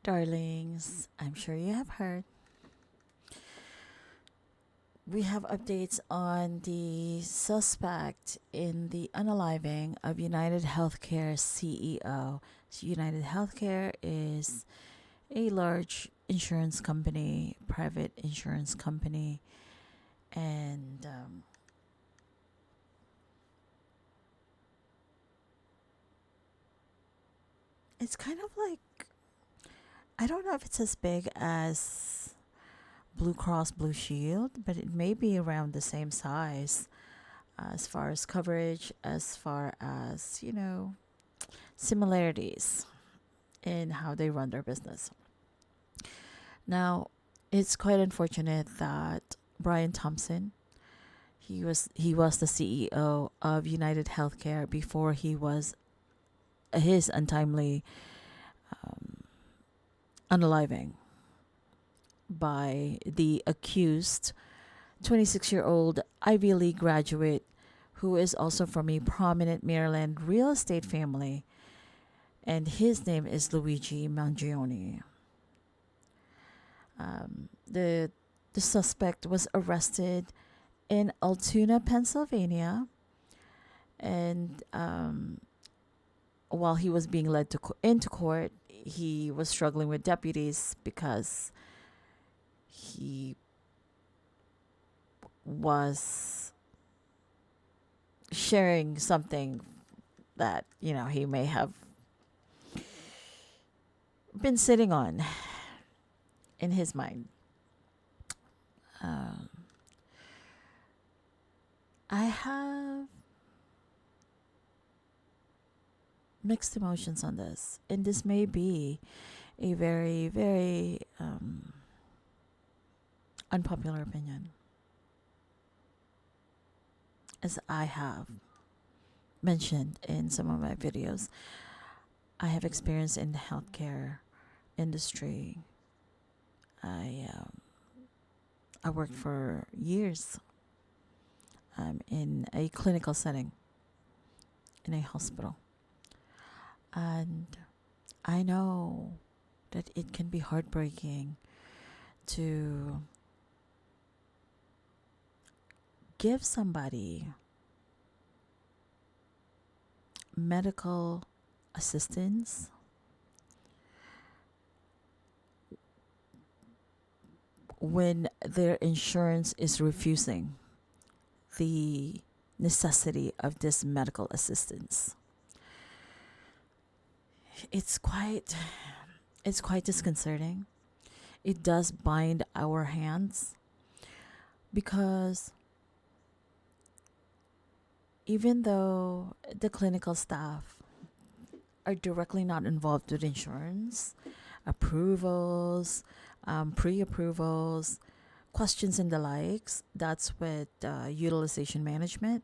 Darlings, I'm sure you have heard. We have updates on the suspect in the unaliving of United Healthcare CEO. So United Healthcare is a large insurance company, private insurance company, and it's kind of like, I don't know if it's as big as Blue Cross Blue Shield, but it may be around the same size as far as coverage, as far as, similarities in how they run their business. Now, it's quite unfortunate that Brian Thompson, he was the CEO of United Healthcare before he was his untimely um, unaliving by the accused 26-year-old Ivy League graduate who is also from a prominent Maryland real estate family, and his name is Luigi Mangione. The suspect was arrested in Altoona, Pennsylvania, and while he was being led into court, he was struggling with deputies because he was sharing something that he may have been sitting on in his mind. Um, I have mixed emotions on this, and this may be a very, very unpopular opinion, as I have mentioned in some of my videos. I have experience in the healthcare industry. I worked for years in a clinical setting in a hospital, and I know that it can be heartbreaking to give somebody medical assistance when their insurance is refusing the necessity of this medical assistance. It's quite disconcerting. It does bind our hands because even though the clinical staff are directly not involved with insurance, approvals, pre-approvals, questions and the likes, that's with utilization management.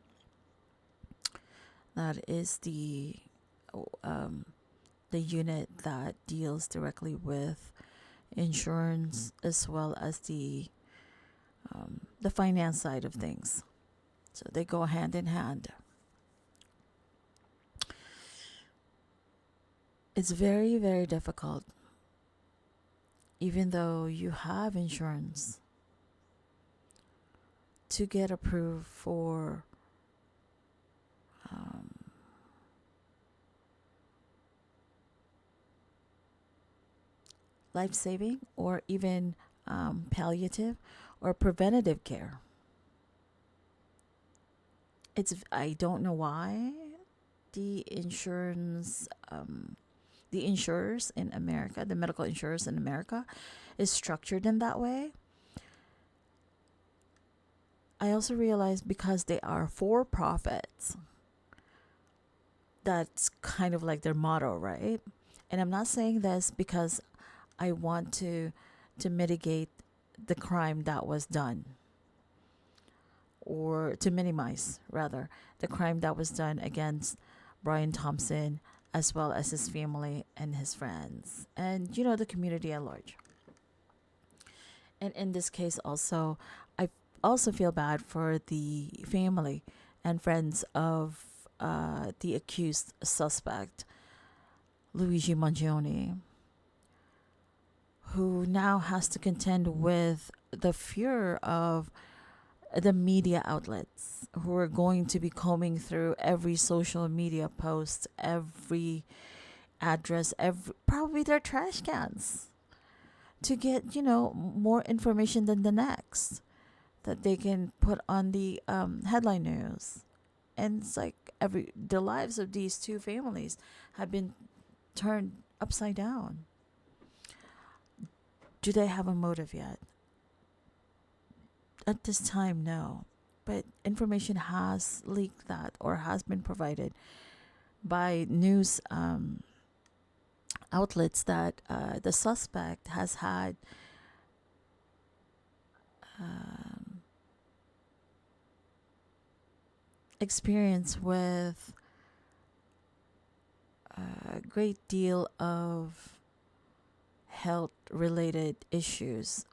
That is the unit that deals directly with insurance as well as the finance side of things. So they go hand in hand. It's very, very difficult, even though you have insurance, to get approved for life saving or even palliative or preventative care. I don't know why the insurance the insurers in America, the medical insurers in America, is structured in that way. I also realized because they are for profits, that's kind of like their motto, right? And I'm not saying this because I want to mitigate the crime that was done, or to minimize rather the crime that was done against Brian Thompson, as well as his family and his friends, and the community at large. And in this case also, I also feel bad for the family and friends of the accused suspect, Luigi Mangione. who now has to contend with the fear of the media outlets who are going to be combing through every social media post, every address, every probably their trash cans to get, more information than the next that they can put on the headline news. And it's like the lives of these two families have been turned upside down. Do they have a motive yet? At this time, no. But information has leaked that or has been provided by news outlets that the suspect has had um, experience with a great deal of health related issues.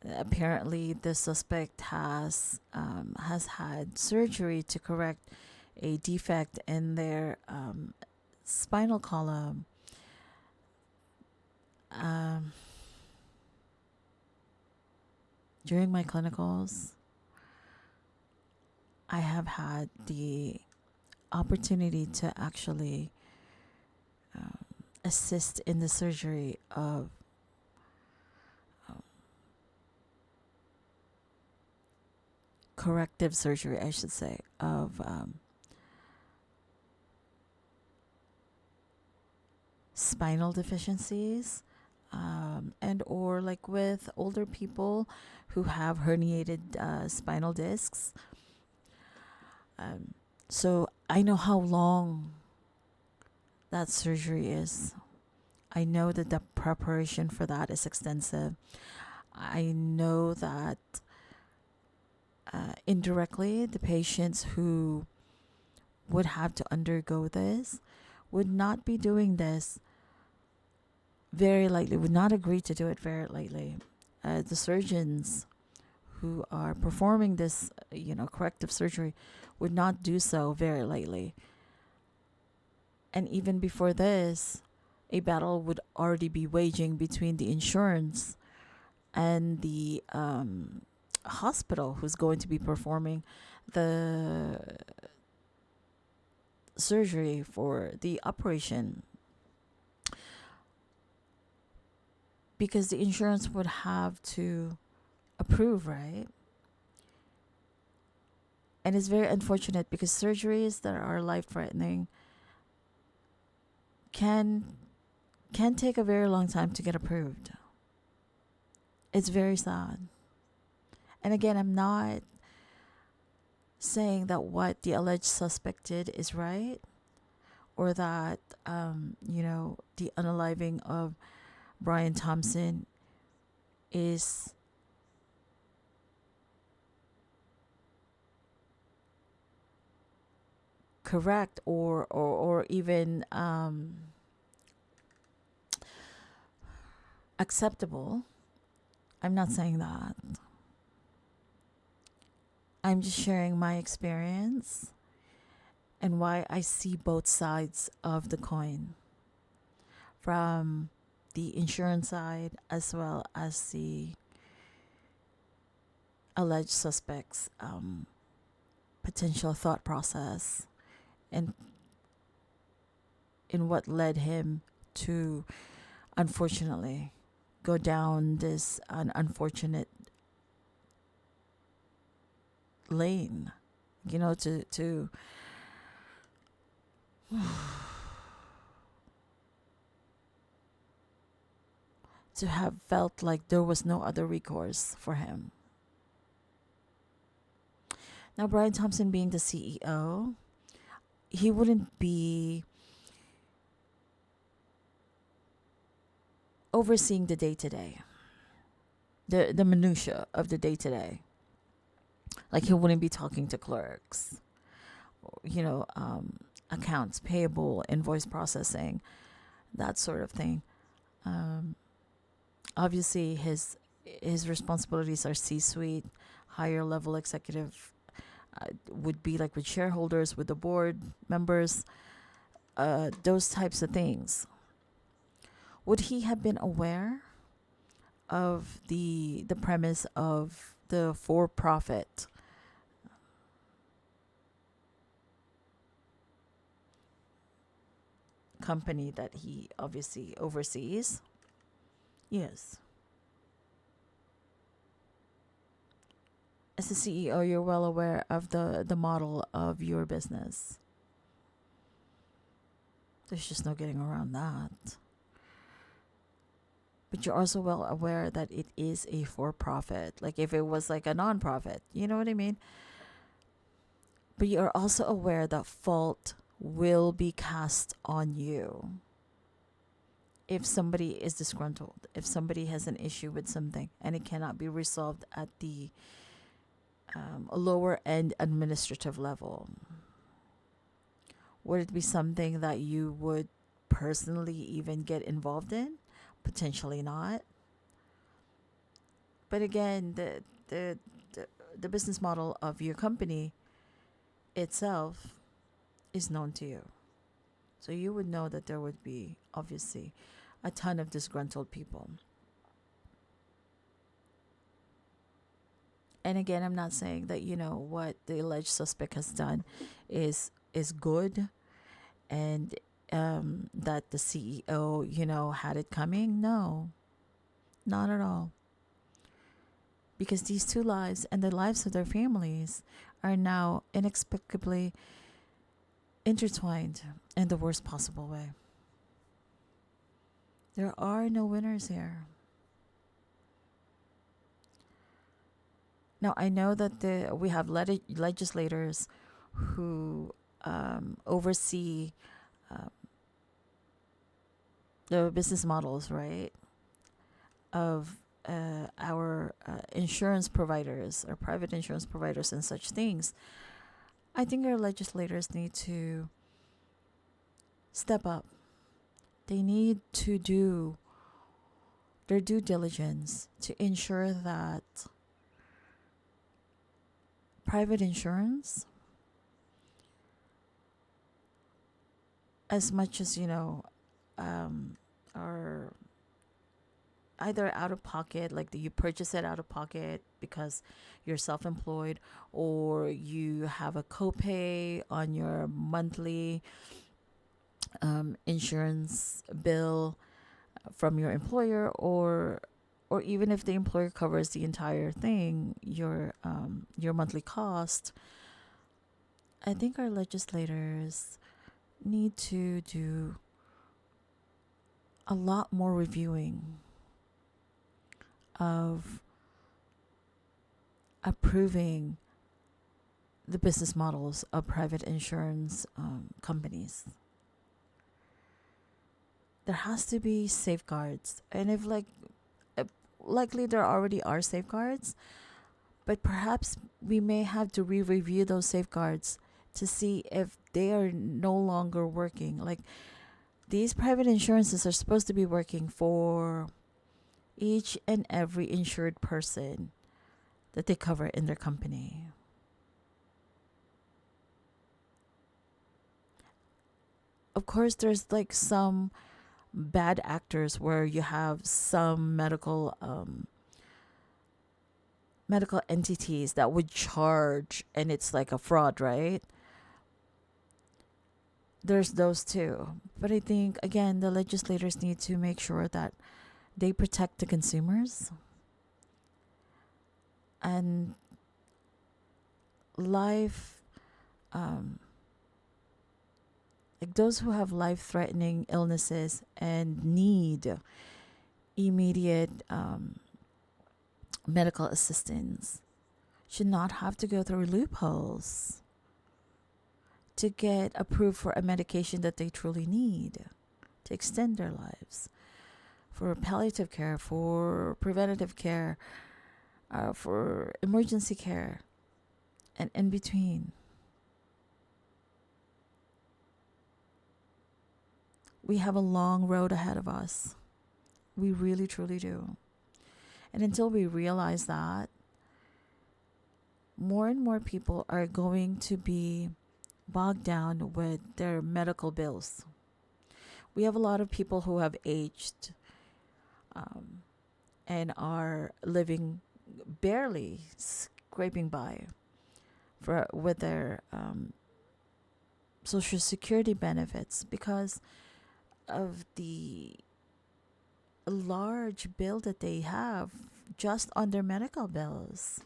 Apparently, the suspect has had surgery to correct a defect in their spinal column. Um, During my clinicals, I have had the opportunity to actually um, assist in the surgery of um, corrective surgery, I should say, of spinal deficiencies, and or like with older people who have herniated spinal discs. So I know how long that surgery is. I know that the preparation for that is extensive. I know that indirectly, the patients who would have to undergo this would not be doing this very lightly, would not agree to do it very lightly. The surgeons who are performing this, corrective surgery would not do so very lightly. And even before this, a battle would already be waging between the insurance and the hospital who's going to be performing the surgery for the operation, because the insurance would have to approve, right? And it's very unfortunate because surgeries that are life threatening can take a very long time to get approved. It's very sad. And again, I'm not saying that what the alleged suspect did is right, or that the unaliving of Brian Thompson is correct or even acceptable. I'm not saying that. I'm just sharing my experience and why I see both sides of the coin, from the insurance side as well as the alleged suspects' potential thought process and in what led him to, unfortunately, go down this unfortunate lane, to to have felt like there was no other recourse for him. Now, Brian Thompson being the CEO, he wouldn't be overseeing the day to day, the minutia of the day to day. Like, he wouldn't be talking to clerks, accounts payable, invoice processing, that sort of thing. Obviously, his responsibilities are C-suite, higher level executive, would be like with shareholders, with the board members, those types of things. would he have been aware of the premise of the for-profit company that he obviously oversees? Yes. As a CEO, you're well aware of the model of your business. There's just no getting around that. But you're also well aware that it is a for-profit. Like if it was like a non-profit, you know what I mean? But you're also aware that fault will be cast on you if somebody is disgruntled, if somebody has an issue with something and it cannot be resolved at the lower end administrative level. Would it be something that you would personally even get involved in? Potentially not. But again, the business model of your company itself is known to you. So you would know that there would be obviously a ton of disgruntled people. And again, I'm not saying that, what the alleged suspect has done is good, and that the CEO, had it coming. No, not at all. Because these two lives and the lives of their families are now inexplicably intertwined in the worst possible way. There are no winners here. Now, I know that we have legislators who oversee the business models, right, of our insurance providers or private insurance providers and such things. I think our legislators need to step up. They need to do their due diligence to ensure that private insurance, as much as are either out of pocket, like you purchase it out of pocket because you're self-employed, or you have a copay on your monthly insurance bill from your employer, or even if the employer covers the entire thing, your monthly cost. I think our legislators need to do a lot more reviewing of approving the business models of private insurance companies. There has to be safeguards, and if likely there already are safeguards, but perhaps we may have to review those safeguards to see if they are no longer working. Like, these private insurances are supposed to be working for each and every insured person that they cover in their company. Of course, there's like some bad actors where you have some medical entities that would charge, and it's like a fraud, right? There's those too. But I think, again, the legislators need to make sure that they protect the consumers and life, like those who have life-threatening illnesses and need immediate medical assistance should not have to go through loopholes to get approved for a medication that they truly need to extend their lives, for palliative care, for preventative care, for emergency care, and in between. We have a long road ahead of us. We really, truly do. And until we realize that, more and more people are going to be bogged down with their medical bills. We have a lot of people who have aged, um, and are living barely scraping by for with their social security benefits because of the large bill that they have just on their medical bills.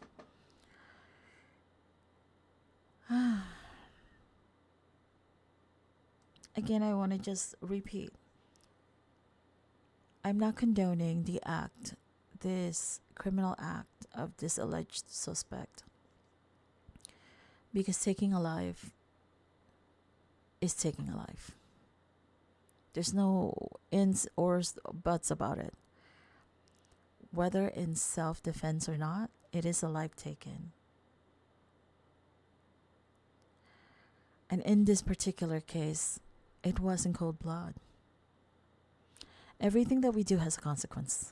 Again, I want to just repeat, I'm not condoning this criminal act of this alleged suspect, because taking a life is taking a life. There's no ins or buts about it. Whether in self defense or not, it is a life taken. And in this particular case, it was in cold blood. Everything that we do has a consequence.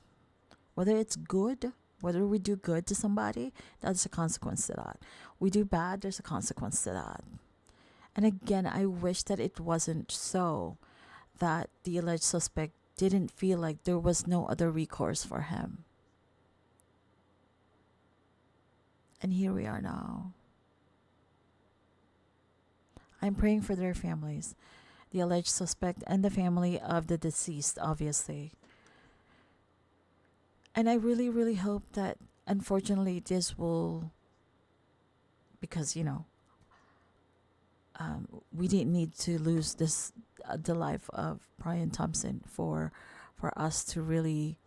Whether it's good, whether we do good to somebody, there's a consequence to that. We do bad, there's a consequence to that. And again, I wish that it wasn't so, that the alleged suspect didn't feel like there was no other recourse for him. And here we are now. I'm praying for their families, the alleged suspect and the family of the deceased, obviously. And I really, really hope that, unfortunately, this will, because, we didn't need to lose the life of Brian Thompson for us to really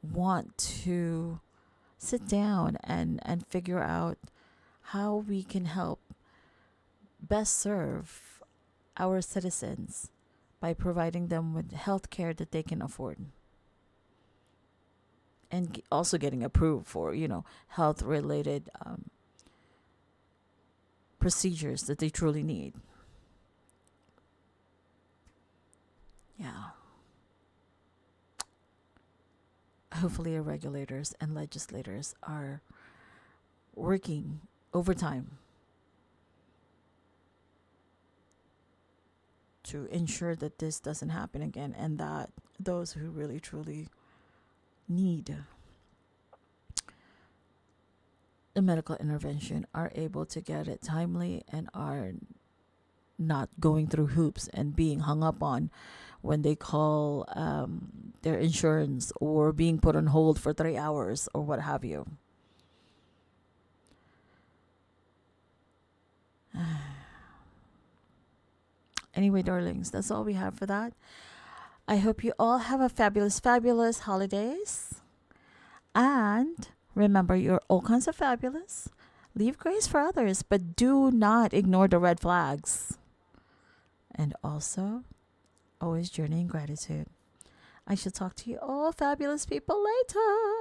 want to sit down and figure out how we can help best serve our citizens by providing them with health care that they can afford, and also getting approved for health related procedures that they truly need. Yeah. Hopefully our regulators and legislators are working overtime to ensure that this doesn't happen again, and that those who really truly need the medical intervention are able to get it timely and are not going through hoops and being hung up on when they call their insurance, or being put on hold for 3 hours or what have you. Anyway, darlings, that's all we have for that. I hope you all have a fabulous, fabulous holidays. And remember, you're all kinds of fabulous. Leave grace for others, but do not ignore the red flags. And also, always journey in gratitude. I shall talk to you all fabulous people later.